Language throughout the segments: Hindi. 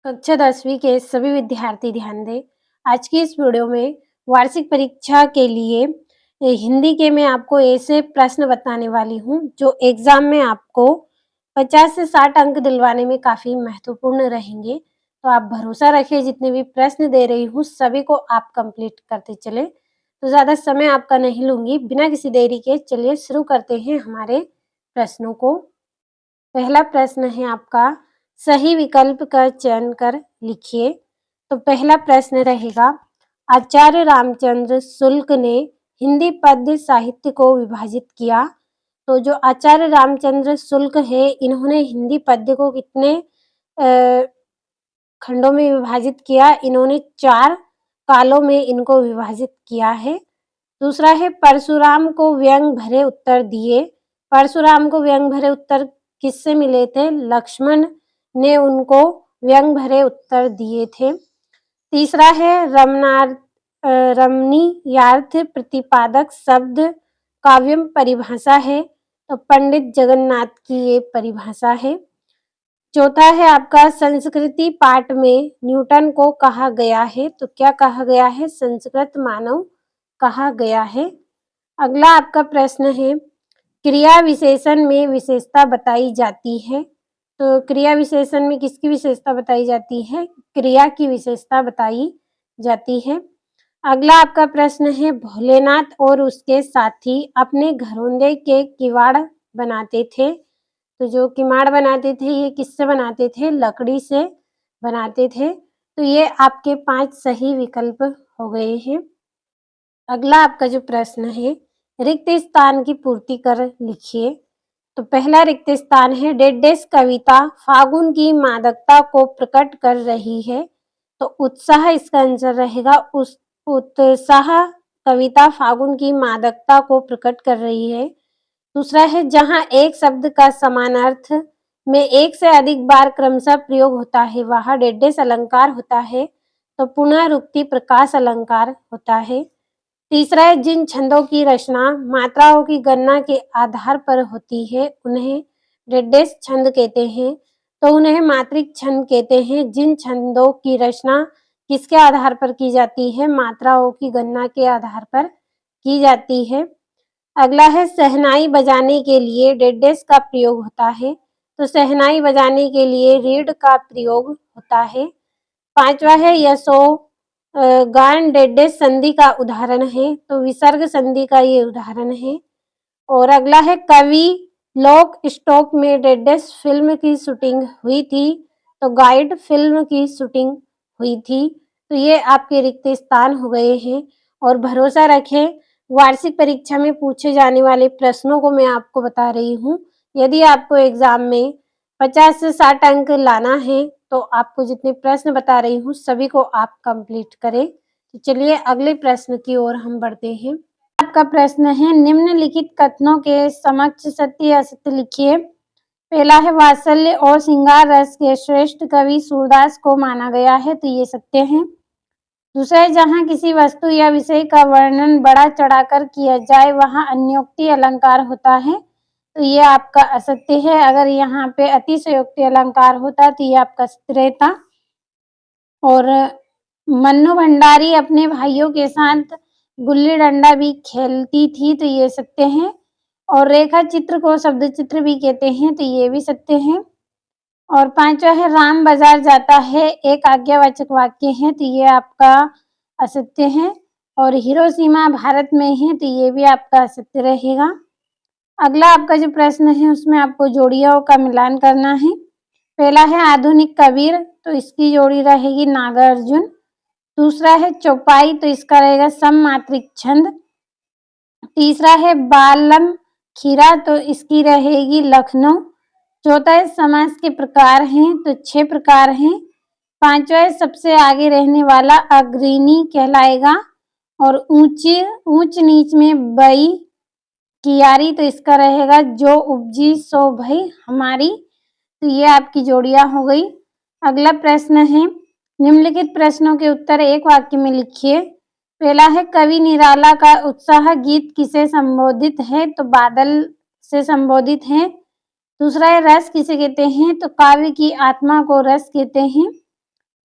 कक्षा 10वीं के सभी विद्यार्थी ध्यान दें। आज की इस वीडियो में वार्षिक परीक्षा के लिए हिंदी के मैं आपको ऐसे प्रश्न बताने वाली हूँ जो एग्जाम में आपको 50 से 60 अंक दिलवाने में काफ़ी महत्वपूर्ण रहेंगे। तो आप भरोसा रखिए, जितने भी प्रश्न दे रही हूँ सभी को आप कंप्लीट करते चले। तो ज़्यादा समय आपका नहीं लूँगी, बिना किसी देरी के चलिए शुरू करते हैं हमारे प्रश्नों को। पहला प्रश्न है आपका, सही विकल्प का चयन कर लिखिए। तो पहला प्रश्न रहेगा, आचार्य रामचंद्र शुक्ल ने हिंदी पद्य साहित्य को विभाजित किया। तो जो आचार्य रामचंद्र शुक्ल है, इन्होंने हिंदी पद्य को कितने खंडों में विभाजित किया? इन्होंने 4 कालों में इनको विभाजित किया है। दूसरा है, परशुराम को व्यंग भरे उत्तर दिए। परशुराम को व्यंग भरे उत्तर किससे मिले थे? लक्ष्मण ने उनको व्यंग भरे उत्तर दिए थे। तीसरा है, रमणीयार्थ प्रतिपादक शब्द काव्यम परिभाषा है। तो पंडित जगन्नाथ की ये परिभाषा है। चौथा है आपका, संस्कृति पाठ में न्यूटन को कहा गया है। तो क्या कहा गया है? संस्कृत मानव कहा गया है। अगला आपका प्रश्न है, क्रिया विशेषण में विशेषता बताई जाती है। तो क्रिया विशेषण में किसकी विशेषता बताई जाती है? क्रिया की विशेषता बताई जाती है। अगला आपका प्रश्न है, भोलेनाथ और उसके साथी अपने घरौंदे के किवाड़ बनाते थे। तो जो किवाड़ बनाते थे ये किससे बनाते थे? लकड़ी से बनाते थे। तो ये आपके 5 सही विकल्प हो गए हैं। अगला आपका जो प्रश्न है, रिक्त स्थान की पूर्ति कर लिखिए। तो पहला रिक्त स्थान है, डेडेस कविता फागुन की मादकता को प्रकट कर रही है। तो उत्साह इसका आंसर रहेगा। उस उत्साह कविता फागुन की मादकता को प्रकट कर रही है। दूसरा है, जहां एक शब्द का समानार्थ में एक से अधिक बार क्रमशः प्रयोग होता है वहां डेडेस अलंकार होता है। तो पुनरुक्ति प्रकाश अलंकार होता है। तीसरा है, जिन छंदों की रचना मात्राओं की गणना के आधार पर होती है उन्हें डेडेस छंद कहते हैं। तो उन्हें मात्रिक छंद कहते हैं जिन छंदों की रचना किसके आधार पर की जाती है? मात्राओं की गणना के आधार पर की जाती है। अगला है, शहनाई बजाने के लिए डेडेस का प्रयोग होता है। तो शहनाई बजाने के लिए रीड का प्रयोग होता है। पांचवा है, यशो गान डेडेस संधि का उदाहरण है। तो विसर्ग संधि का ये उदाहरण है। और अगला है, कवि लोक स्टॉक में डेडेस फिल्म की शूटिंग हुई थी। तो गाइड फिल्म की शूटिंग हुई थी। तो ये आपके रिक्त स्थान हो गए हैं। और भरोसा रखें, वार्षिक परीक्षा में पूछे जाने वाले प्रश्नों को मैं आपको बता रही हूँ। यदि आपको एग्जाम में 50 से 60 अंक लाना है तो आपको जितने प्रश्न बता रही हूँ सभी को आप कंप्लीट करें। तो चलिए अगले प्रश्न की ओर हम बढ़ते हैं। आपका प्रश्न है, निम्नलिखित कथनों के समक्ष सत्य असत्य लिखिए। पहला है, वात्सल्य और श्रृंगार रस के श्रेष्ठ कवि सूरदास को माना गया है। तो ये सत्य है। दूसरा है, जहाँ किसी वस्तु या विषय का वर्णन बढ़ा चढ़ाकर किया जाए वहाँ अन्योक्ति अलंकार होता है। तो ये आपका असत्य है। अगर यहाँ पे अतिशयोक्ति अलंकार होता तो ये आपका सत्य रहता। और मन्नू भंडारी अपने भाइयों के साथ गुल्ली डंडा भी खेलती थी। तो ये सत्य है। और रेखा चित्र को शब्द चित्र भी कहते हैं। तो ये भी सत्य है। और पांचवा है, राम बाजार जाता है एक आज्ञावाचक वाक्य है। तो ये आपका असत्य है। और हिरोशिमा भारत में है। तो ये भी आपका असत्य रहेगा। अगला आपका जो प्रश्न है उसमें आपको जोड़ियों का मिलान करना है। पहला है, आधुनिक कबीर। तो इसकी जोड़ी रहेगी नागार्जुन। दूसरा है, चौपाई। तो इसका रहेगा सममात्रिक छंद। तीसरा है, बालम खीरा। तो इसकी रहेगी लखनऊ। चौथा है, समास के प्रकार हैं। तो 6 प्रकार हैं। पांचवा है, सबसे आगे रहने वाला अग्रणी कहलाएगा। और ऊंच नीच में बई कियारी। तो इसका रहेगा, जो उपजी सो भई हमारी। तो ये आपकी जोड़ियां हो गई। अगला प्रश्न है, निम्नलिखित प्रश्नों के उत्तर एक वाक्य में लिखिए। पहला है, कवि निराला का उत्साह गीत किसे संबोधित है? तो बादल से संबोधित है। दूसरा है, रस किसे कहते हैं? तो काव्य की आत्मा को रस कहते हैं।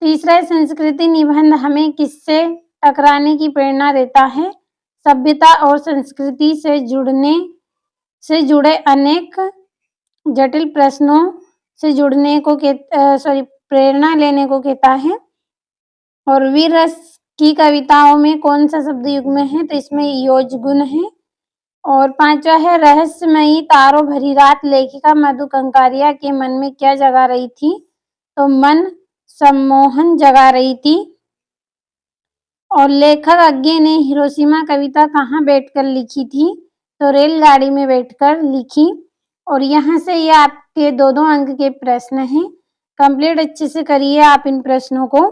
तीसरा है संस्कृति निबंध हमें किससे टकराने की प्रेरणा देता है? सभ्यता और संस्कृति से जुड़े अनेक जटिल प्रश्नों से जुड़ने को प्रेरणा लेने को कहता है। और वीर रस की कविताओं में कौन सा शब्द युग्म है? तो इसमें योज गुण है। और पांचवा है रहस्यमयी तारों भरी रात लेखिका मधु कंकारिया के मन में क्या जगा रही थी? तो मन सम्मोहन जगा रही थी। और लेखक अज्ञे ने हिरोशिमा कविता कहाँ बैठकर लिखी थी? तो रेलगाड़ी में बैठकर लिखी। और यहाँ से ये आपके 2-2 अंक के प्रश्न हैं। कंप्लीट अच्छे से करिए आप इन प्रश्नों को।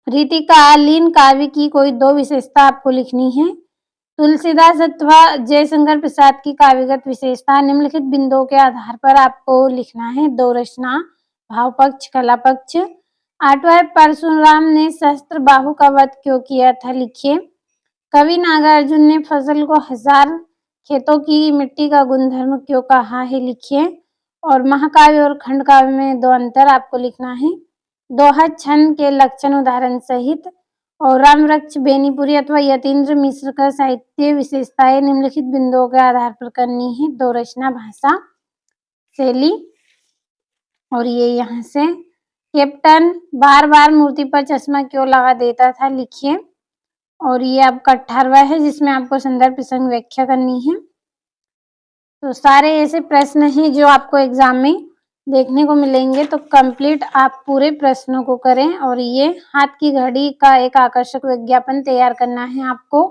रीतिकालीन काव्य की कोई 2 विशेषता आपको लिखनी है। तुलसीदास अथवा जयशंकर प्रसाद की काव्यगत विशेषता निम्नलिखित बिंदुओं के आधार पर आपको लिखना है। 2 रचना, भाव पक्ष, कला पक्ष। 8वां है परशुराम ने सहस्त्र बाहु का वध क्यों किया था? लिखिए। कवि नागार्जुन ने फसल को 1000 खेतों की मिट्टी का गुणधर्म क्यों कहा है? लिखिए। और महाकाव्य और खंड काव्य में 2 अंतर आपको लिखना है। दोहा छंद के लक्षण उदाहरण सहित। और राम वृक्ष बेनीपुरी अथवा यतीन्द्र मिश्र का साहित्य विशेषताएं निम्नलिखित बिंदुओं के आधार पर करनी है। 2 रचना, भाषा, शैली। और ये यहाँ से कैप्टन बार बार मूर्ति पर चश्मा क्यों लगा देता था? लिखिए। और ये आपका 18वां है जिसमें आपको संदर्भ प्रसंग व्याख्या करनी है। तो सारे ऐसे प्रश्न हैं जो आपको एग्जाम में देखने को मिलेंगे। तो कंप्लीट आप पूरे प्रश्नों को करें। और ये हाथ की घड़ी का एक आकर्षक विज्ञापन तैयार करना है आपको।